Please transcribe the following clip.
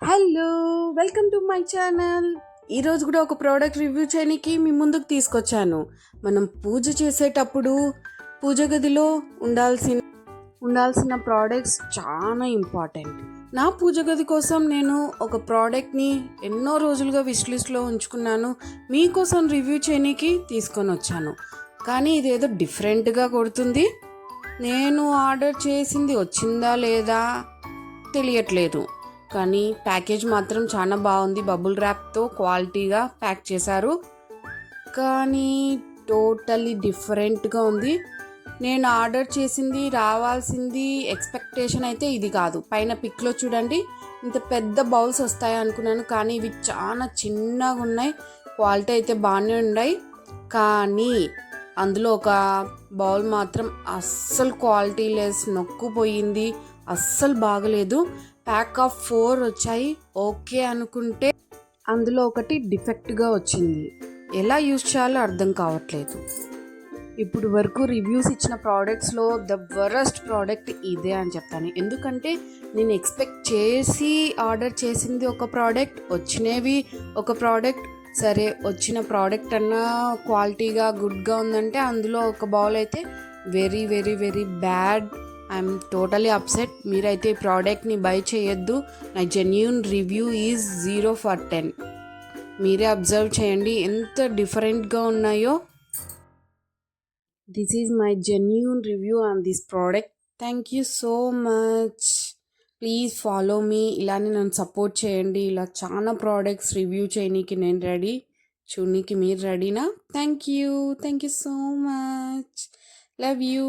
Hello, welcome to my channel. ఈరోజు కూడా ఒక ప్రోడక్ట్ రివ్యూ చేయడానికి మీ ముందుకు తీసుకొచ్చాను. మనం పూజ చేసేటప్పుడు పూజ గదిలో ఉండాల్సిన ప్రోడక్ట్స్ చాలా ఇంపార్టెంట్. నా పూజ గది కోసం నేను ఒక ప్రోడక్ట్ని ఎన్నో రోజులుగా విష్ లిస్ట్లో ఉంచుకున్నాను. మీకోసం రివ్యూ చేయడానికి తీసుకొని వచ్చాను. కానీ ఇదేదో డిఫరెంట్గా కొడుతుంది. నేను ఆర్డర్ చేసింది వచ్చిందా లేదా తెలియట్లేదు, కానీ ప్యాకేజ్ మాత్రం చాలా బాగుంది. బబుల్ ర్యాప్తో క్వాలిటీగా ప్యాక్ చేశారు, కానీ టోటల్లీ డిఫరెంట్గా ఉంది. నేను ఆర్డర్ చేసింది రావాల్సింది ఎక్స్పెక్టేషన్ అయితే ఇది కాదు. పైన పిక్లో చూడండి, ఇంత పెద్ద బౌల్స్ వస్తాయి అనుకున్నాను, కానీ ఇవి చాలా చిన్నగా ఉన్నాయి. క్వాలిటీ అయితే బాగానే ఉన్నాయి, కానీ అందులో ఒక బౌల్ మాత్రం అస్సలు క్వాలిటీ లెస్, నొక్కుపోయింది, అస్సలు బాగలేదు. ప్యాక్ ఆఫ్ 4 వచ్చాయి, ఓకే అనుకుంటే అందులో ఒకటి డిఫెక్ట్గా వచ్చింది. ఎలా యూజ్ చేయాలో అర్థం కావట్లేదు. ఇప్పుడు వరకు రివ్యూస్ ఇచ్చిన ప్రోడక్ట్స్లో ద వరస్ట్ ప్రోడక్ట్ ఇదే అని చెప్తాను. ఎందుకంటే నేను ఎక్స్పెక్ట్ చేసి ఆర్డర్ చేసింది ఒక ప్రోడక్ట్, వచ్చినవి ఒక ప్రోడక్ట్. సరే, వచ్చిన ప్రోడక్ట్ అన్నా క్వాలిటీగా గుడ్గా ఉందంటే అందులో ఒక బౌల్ అయితే very very very bad. I'm totally upset. మీరైతే ఈ ప్రోడక్ట్ని బై చేయొద్దు. నా జెన్యూన్ రివ్యూ ఈజ్ 0/10. మీరే అబ్జర్వ్ చేయండి ఎంత డిఫరెంట్గా ఉన్నాయో. This is my genuine review on this product. Thank you so much. Please follow me. ఇలానే నన్ను సపోర్ట్ చేయండి. ఇలా చాలా ప్రోడక్ట్స్ రివ్యూ చేయనీకి నేను రెడీ, చూడనీకి మీరు రెడీనా? Thank you so much. Love you.